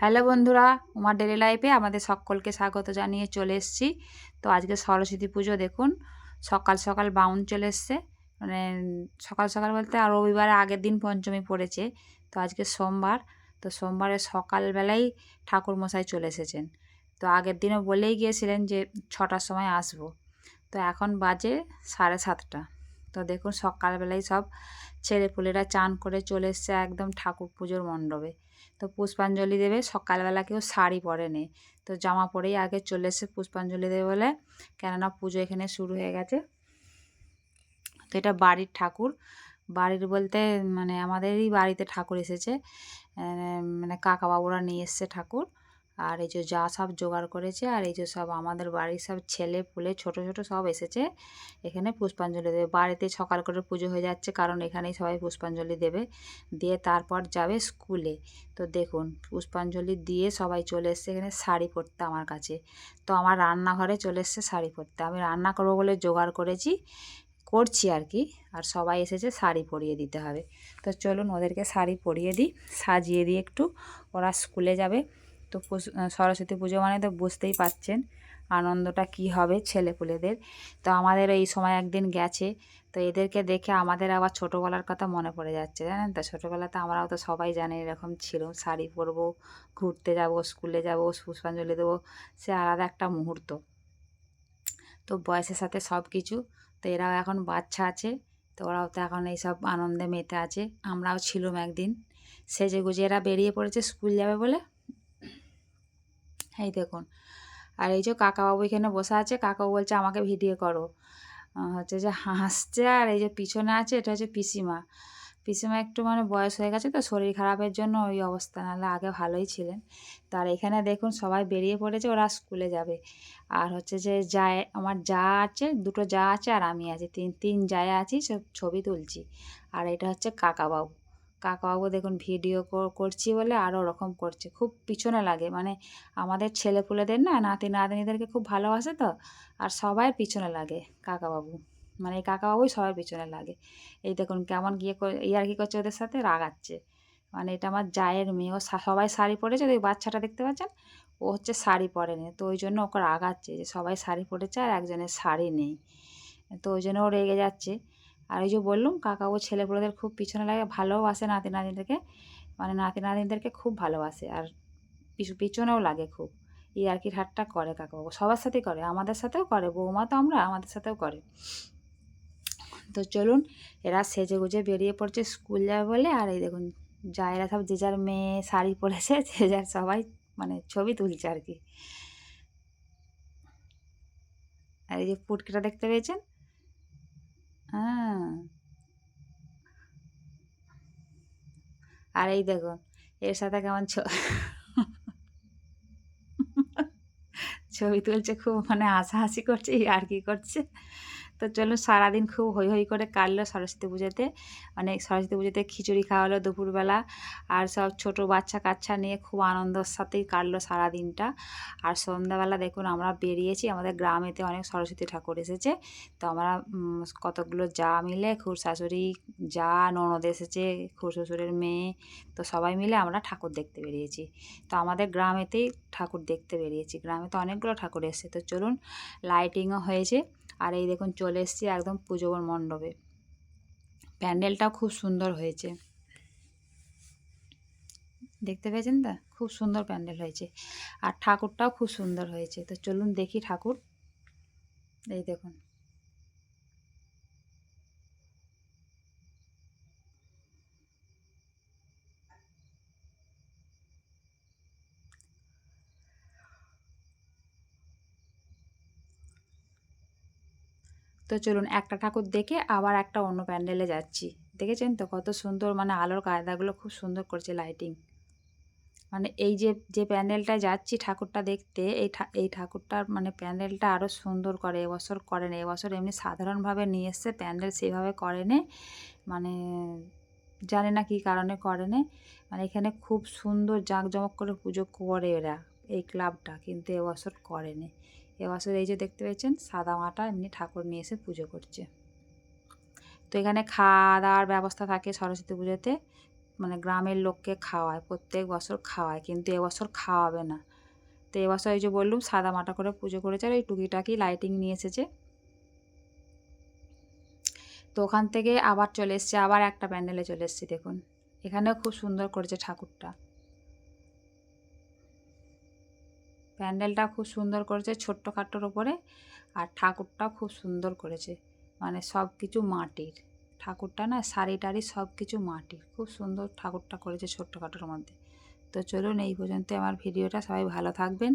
Hello বন্ধুরা, উমার daily লাইফে আমাদের সকলকে স্বাগত জানিয়ে চলে এসেছি। তো আজকে সরস্বতী পুজো দেখুন, সকাল সকাল বাউন চলে এসছে। মানে সকাল সকাল বলতে আর রবিবারে আগের দিন পঞ্চমী পড়েছে। তো আজকে সোমবার, তো সোমবারে সকালবেলাই ঠাকুরমশাই চলে এসেছেন। তো আগের দিনও বলেই গিয়েছিলেন যে 6টার সময় আসবো। তো এখন বাজে 7:30। তো দেখুন সকালবেলায় সব ছেলেপুলেরা চান করে চলে এসছে একদম ঠাকুর পুজোর মণ্ডপে। তো পুষ্পাঞ্জলি দেবে, সকালবেলা কেউ শাড়ি পরেনি, তো জামা পরেই আগে চলে এসে পুষ্পাঞ্জলি দেবে বলে, কেননা পুজো এখানে শুরু হয়ে গেছে। তো এটা বাড়ির ঠাকুর, বাড়ির বলতে মানে আমাদেরই বাড়িতে ঠাকুর এসেছে। মানে কাকাবাবুরা নিয়ে এসছে ঠাকুর। আর এই যে যা সব জোগাড় করেছে, আর এই যে সব আমাদের বাড়ির সব ছেলে পুলে ছোট ছোট সব এসেছে এখানে পুষ্পাঞ্জলি দেবে। বাড়িতে সকাল করে পুজো হয়ে যাচ্ছে, কারণ এখানেই সবাই পুষ্পাঞ্জলি দেবে, দিয়ে তারপর যাবে স্কুলে। তো দেখুন পুষ্পাঞ্জলি দিয়ে সবাই চলে এসছে এখানে শাড়ি পরতে আমার কাছে। তো আমার রান্নাঘরে চলে এসছে শাড়ি পরতে, আমি রান্না করবো বলে জোগাড় করছি আর কি। আর সবাই এসেছে শাড়ি পরিয়ে দিতে হবে। তো চলুন ওদেরকে শাড়ি পরিয়ে দিই, সাজিয়ে দিই একটু, ওরা স্কুলে যাবে। তো সরস্বতী পুজো মানে তো বুঝতেই পারছেন আনন্দটা কি হবে ছেলেপুলেদের। তো আমাদের এই সময় একদিন গেছে, তো এদেরকে দেখে আমাদের আবার ছোটোবেলার কথা মনে পড়ে যাচ্ছে, জানেন তো। ছোটোবেলাতে আমরাও তো সবাই জানি এরকম ছিল, শাড়ি পরবো, ঘুরতে যাব, স্কুলে যাব, পুষ্পাঞ্জলি দেবো, সে আলাদা একটা মুহূর্ত। তো বয়সের সাথে সব কিছু। তো এরাও এখন বাচ্চা আছে, তো ওরাও তো এখন এইসব আনন্দে মেতে আছে। আমরাও ছিলুম একদিন, সেজে গুজে এরা বেরিয়ে পড়েছে স্কুল যাবে বলে। এই দেখুন, আর এই যে কাকাবাবু এখানে বসে আছে, কাকাবাবু বলছে আমাকে ভিডিও করো। হচ্ছে যে হাসছে। আর এই যে পিছনে আছে, এটা হচ্ছে পিসিমা। পিসিমা একটু মানে বয়স হয়ে গেছে, তো শরীর খারাপের জন্য ওই অবস্থা, নাহলে আগে ভালোই ছিলেন। তার এখানে দেখুন সবাই বেরিয়ে পড়েছে, ওরা স্কুলে যাবে। আর হচ্ছে যে আমার যা আছে, দুটো যা আছে আর আমি আছি, তিন জায়গা আছি, সব ছবি তুলছি। আর এটা হচ্ছে কাকাবাবু। কাকাবাবু দেখুন ভিডিও করছি বলে আরও ওরকম করছে, খুব পিছনে লাগে। মানে আমাদের ছেলেপুলেদের না, নাতি নাতনিদেরকে খুব ভালোবাসে তো, আর সবাই পিছনে লাগে কাকাবাবু। মানে এই কাকাবাবুই সবার পিছনে লাগে। এই দেখুন কেমন গিয়ে ইয়ার্কি করছে ওদের সাথে, রাগাচ্ছে। মানে এটা আমার জায়ের মেয়ে, ও সবাই শাড়ি পরেছে, ওই বাচ্চাটা দেখতে পাচ্ছেন, ও হচ্ছে শাড়ি পরেনি, তো ওই জন্য ওকে রাগাচ্ছে যে সবাই শাড়ি পরেছে আর একজনের শাড়ি নেই। তো ওই জন্য ও রেগে যাচ্ছে। আর ওই যে বললুম কাকাবাবু ছেলেপুলেদের খুব পিছনে লাগে, ভালোবাসে নাতি নাতনিদেরকে, মানে নাতি নাতনিদেরকে খুব ভালোবাসে। আর পিছনেও লাগে খুব, ইয়ার্কি ঠাট্টা করে কাকাবাবু, সবার সাথেই করে, আমাদের সাথেও করে, বৌমা তো আমরা, আমাদের সাথেও করে। তো চলুন, এরা সেজে গুজে বেরিয়ে পড়ছে স্কুল যাবে বলে। আর এই দেখুন জায়েরা সব যে যার মেয়ে শাড়ি পরেছে, যে যার সবাই মানে ছবি তুলছে আর কি। আর এই যে পুটকিটা দেখতে পেয়েছেন, হ্যাঁ। আর এই দেখুন এর সাথে কেমন ছবি তুলছে, খুব মানে হাসাহাসি করছে, আর কি করছে। তো চলুন সারাদিন খুব হৈ হৈ করে কাটলো সরস্বতী পুজোতে। মানে সরস্বতী পুজোতে খিচুড়ি খাওয়া হলো দুপুরবেলা, আর সব ছোট বাচ্চা কাচ্চা নিয়ে খুব আনন্দর সাথেই কাটলো সারাদিনটা। আর সন্ধ্যাবেলা দেখুন আমরা বেরিয়েছি, আমাদের গ্রামেতে অনেক সরস্বতী ঠাকুর এসেছে। তো আমরা কতগুলো যা মিলে, শাশুড়ি, যা, ননদ এসেছে, শ্বশুরের মেয়ে, তো সবাই মিলে আমরা ঠাকুর দেখতে বেরিয়েছি। তো আমাদের গ্রামেতেই ঠাকুর দেখতে বেরিয়েছি, গ্রামে তো অনেকগুলো ঠাকুর এসেছে। তো চলুন, লাইটিংও হয়েছে। আর এই দেখুন চলে এসেছি একদম পুজো মণ্ডপে, প্যান্ডেলটাও খুব সুন্দর হয়েছে, দেখতে পেয়েছেন তো, খুব সুন্দর প্যান্ডেল হয়েছে। আর ঠাকুরটাও খুব সুন্দর হয়েছে। তো চলুন দেখি ঠাকুর, এই দেখুন। তো চলুন একটা ঠাকুর দেখে আবার একটা অন্য প্যান্ডেলে যাচ্ছি। দেখেছেন তো কত সুন্দর, মানে আলোর কায়দাগুলো খুব সুন্দর করছে, লাইটিং। মানে এই যে যে প্যান্ডেলটায় যাচ্ছি ঠাকুরটা দেখতে, এই ঠাকুরটার মানে প্যান্ডেলটা আরও সুন্দর করে, এবছর করেনি। এবছর এমনি সাধারণভাবে নিয়ে এসছে, প্যান্ডেল সেইভাবে করেনি। মানে জানি না কী কারণে করেনি। মানে এখানে খুব সুন্দর জাঁকজমক করে পুজো করে এরা, এই ক্লাবটা, কিন্তু এবছর করেনি। এবছর এই যে দেখতে পেয়েছেন সাদা মাটা এমনি ঠাকুর নিয়ে এসে পুজো করছে। তো এখানে খাওয়া দাওয়ার ব্যবস্থা থাকে সরস্বতী পুজোতে, মানে গ্রামের লোককে খাওয়ায়, প্রত্যেক বছর খাওয়ায়, কিন্তু এবছর খাওয়াবে না। তো এবছর এই যে বললুম সাদা মাটা করে পুজো করেছে, আর ওই টুকিটাকি লাইটিং নিয়ে এসেছে। তো ওখান থেকে আবার চলে এসছে, আবার একটা প্যান্ডেলে চলে এসছি। দেখুন এখানেও খুব সুন্দর করেছে ঠাকুরটা, প্যান্ডেলটা খুব সুন্দর করেছে ছোট্টখাট্টোর ওপরে, আর ঠাকুরটা খুব সুন্দর করেছে, মানে সব কিছু মাটির ঠাকুরটা না, শাড়ি টাড়ি সব কিছু মাটির, খুব সুন্দর ঠাকুরটা করেছে ছোট্টখাটোর মধ্যে। তো চলুন এই পর্যন্ত আমার ভিডিওটা, সবাই ভালো থাকবেন।